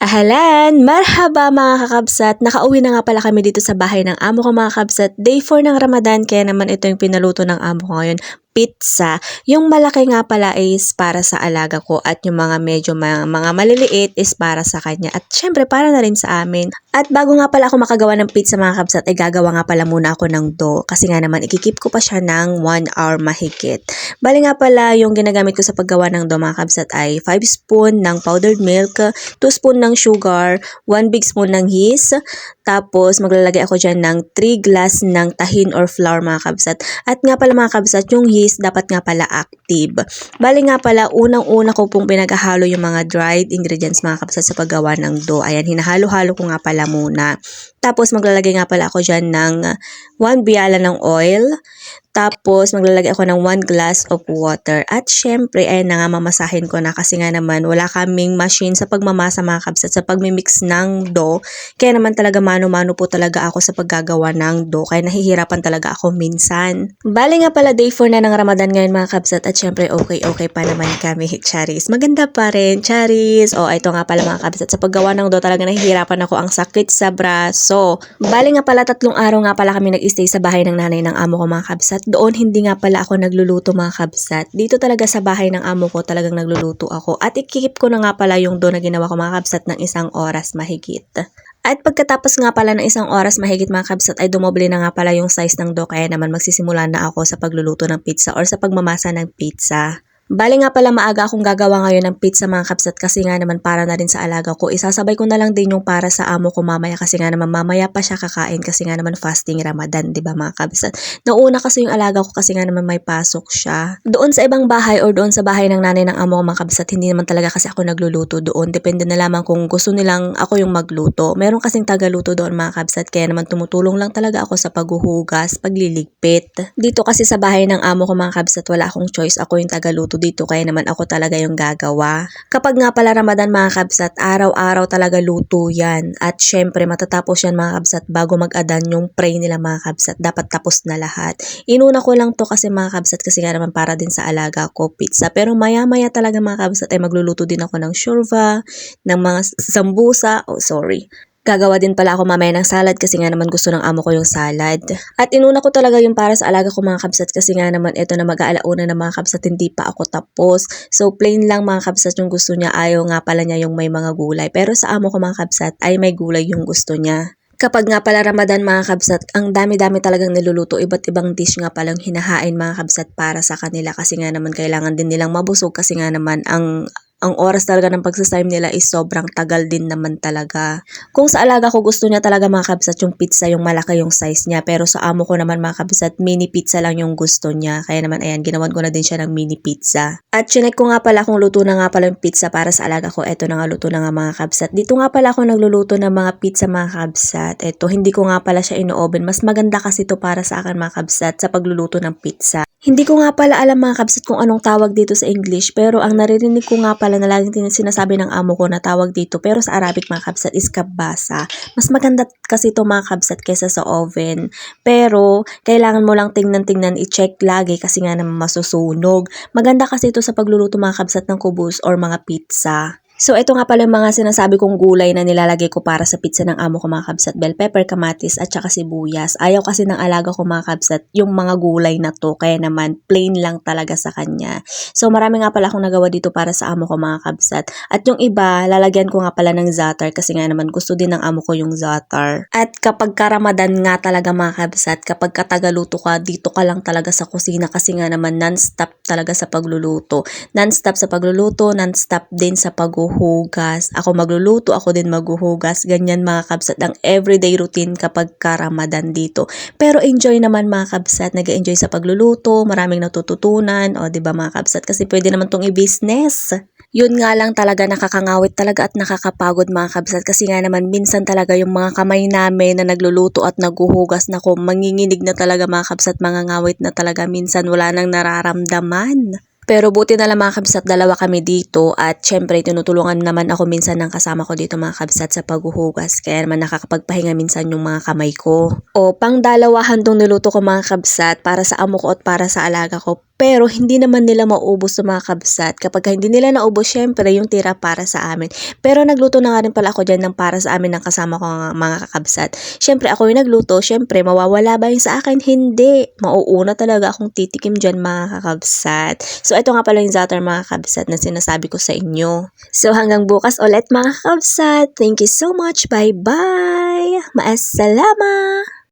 Ahalan! Marhaba mga kakabsat! Nakauwi na nga pala kami dito sa bahay ng amo ko mga kabsat. Day 4 ng Ramadan kaya naman ito yung pinaluto ng amo ko ngayon. Pizza. Yung malaki nga pala is para sa alaga ko at yung mga medyo mga maliliit is para sa kanya. At syempre para na rin sa amin. At bago nga pala ako makagawa ng pizza mga kabsat ay gagawa nga pala muna ako ng dough. Kasi nga naman ikikip ko pa siya ng 1 hour mahigit. Bali nga pala yung ginagamit ko sa paggawa ng dough mga kabsat ay 5 spoon ng powdered milk, 2 spoon ng sugar, 1 big spoon ng yeast, tapos maglalagay ako dyan ng 3 glass ng tahin or flour mga kabsat. At nga pala mga kabsat, yung yeast dapat nga pala active. Bali nga pala, unang-una ko pong pinaghahalo yung mga dried ingredients mga kabsat sa paggawa ng dough. Ayan, hinahalo-halo ko nga pala muna. Tapos maglalagay nga pala ako dyan ng 1 biyala ng oil. Tapos, maglalagay ako ng 1 glass of water. At syempre, ay na nga mamasahin ko na kasi nga naman wala kaming machine sa pagmamasa mga kabsat sa pagmimix ng dough. Kaya naman talaga mano-mano po talaga ako sa paggagawa ng dough. Kaya nahihirapan talaga ako minsan. Bali nga pala day 4 na ng Ramadan ngayon mga kabsat. At syempre, okay pa naman kami, Charis. Maganda pa rin, Charis. O, ito nga pala mga kabsat. Sa paggawa ng dough talaga nahihirapan ako, ang sakit sa braso. Bali nga pala 3 araw nga pala kami nag-stay sa bahay ng nanay ng amo ko mga kabsat. Doon hindi nga pala ako nagluluto mga kabsat. Dito talaga sa bahay ng amo ko talagang nagluluto ako. At ikikip ko na nga pala yung dough na ginawa ko mga kabsat ng 1 oras mahigit. At pagkatapos nga pala ng 1 oras mahigit mga kabsat ay dumoble na nga pala yung size ng dough kaya naman magsisimula na ako sa pagluluto ng pizza or sa pagmamasa ng pizza. Bali nga pala maaga akong gagawa ngayon ng pizza mga kabsat kasi nga naman para na rin sa alaga ko. Isasabay ko na lang din yung para sa amo ko mamaya kasi nga naman mamaya pa siya kakain kasi nga naman fasting Ramadan, 'di ba mga kabsat? Nauna kasi yung alaga ko kasi nga naman may pasok siya. Doon sa ibang bahay or doon sa bahay ng nanay ng amo ko mga kabsat, hindi naman talaga kasi ako nagluluto doon. Depende na lamang kung gusto nilang ako yung magluto. Meron kasing tagaluto doon mga kabsat kaya naman tumutulong lang talaga ako sa paghuhugas, pagliligpit. Dito kasi sa bahay ng amo ko mga kabsat wala akong choice, ako yung tagaluto dito kaya naman ako talaga yung gagawa. Kapag nga pala Ramadan mga kabsat, araw-araw talaga luto yan. At syempre matatapos yan mga kabsat bago mag-adan yung pray nila mga kabsat. Dapat tapos na lahat. Inuna ko lang to kasi mga kabsat kasi nga naman para din sa alaga ko pizza. Pero maya-maya talaga mga kabsat ay magluluto din ako ng shurva, ng mga sambusa. Oh sorry. Gagawa din pala ako mamaya ng salad kasi nga naman gusto ng amo ko yung salad. At inuna ko talaga yung para sa alaga ko mga kabsat kasi nga naman ito na mag-aalauna na mga kabsat hindi pa ako tapos. So plain lang mga kabsat yung gusto niya, ayaw nga pala niya yung may mga gulay. Pero sa amo ko mga kabsat ay may gulay yung gusto niya. Kapag nga pala Ramadan mga kabsat, ang dami-dami talagang niluluto, iba't ibang dish nga palang hinahain mga kabsat para sa kanila kasi nga naman kailangan din nilang mabusog kasi nga naman ang oras talaga ng pagsasime nila is sobrang tagal din naman talaga. Kung sa alaga ko gusto niya talaga mga kabsat yung pizza, yung malaki yung size niya. Pero sa amo ko naman mga kabsat, mini pizza lang yung gusto niya. Kaya naman ayan, ginawan ko na din siya ng mini pizza. At chinek ko nga pala kung luto na nga pala yung pizza para sa alaga ko. Eto na nga luto na nga mga kabsat. Dito nga pala ako nagluluto ng mga pizza mga kabsat. Eto, hindi ko nga pala siya ino-oven. Mas maganda kasi to para sa akin mga kabsat sa pagluluto ng pizza. Hindi ko nga pala alam mga kabsat kung anong tawag dito sa English pero ang naririnig ko nga pala na laging sinasabi ng amo ko na tawag dito pero sa Arabic mga kabsat is kabasa. Mas maganda kasi ito mga kabsat kesa sa oven. Pero kailangan mo lang tingnan-tingnan, i-check lagi kasi nga naman masusunog. Maganda kasi ito sa pagluluto mga kabsat ng kubus or mga pizza. So ito nga pala yung mga sinasabi kong gulay na nilalagay ko para sa pizza ng amo ko mga kabsat. Bell pepper, kamatis at saka sibuyas. Ayaw kasi ng alaga ko mga kabsat yung mga gulay na to. Kaya naman plain lang talaga sa kanya. So marami nga pala akong nagawa dito para sa amo ko mga kabsat. At yung iba, lalagyan ko nga pala ng za'atar kasi nga naman gusto din ng amo ko yung za'atar. At kapag Ramadan nga talaga mga kabsat, kapag katagaluto ka, dito ka lang talaga sa kusina kasi nga naman non-stop talaga sa pagluluto. Non-stop sa pagluluto, non-stop din sa paghuhugas. Ako magluluto, ako din maghuhugas. Ganyan mga kabsat ang everyday routine kapag Ramadan dito. Pero enjoy naman mga kabsat, nag-enjoy sa pagluluto, maraming natututunan. O 'di ba mga kabsat, kasi pwede naman tong i-business. Yun nga lang talaga nakakangawit talaga at nakakapagod mga kabsat kasi nga naman minsan talaga yung mga kamay namin na nagluluto at naghuhugas na ko, manginginig na talaga mga kabsat, mga ngawit na talaga, minsan wala nang nararamdaman. Pero buti na lang mga kabsat, dalawa kami dito at syempre tinutulungan naman ako minsan ng kasama ko dito mga kabsat sa paghuhugas. Kaya naman nakakapagpahinga minsan yung mga kamay ko. O pang dalawahan tong niluto ko mga kabsat para sa amo ko at para sa alaga ko. Pero hindi naman nila mauubos sa mga kabsat. Kapag hindi nila naubos, syempre yung tira para sa amin. Pero nagluto na nga rin pala ako dyan ng para sa amin ng kasama ko mga kakabsat. Syempre ako yung nagluto, syempre mawawala ba yung sa akin? Hindi. Mauuna talaga akong titikim dyan mga kakabsat. So ito nga pala yung zatar mga kakabsat na sinasabi ko sa inyo. So hanggang bukas ulit mga kakabsat. Thank you so much. Bye bye. Maasalama.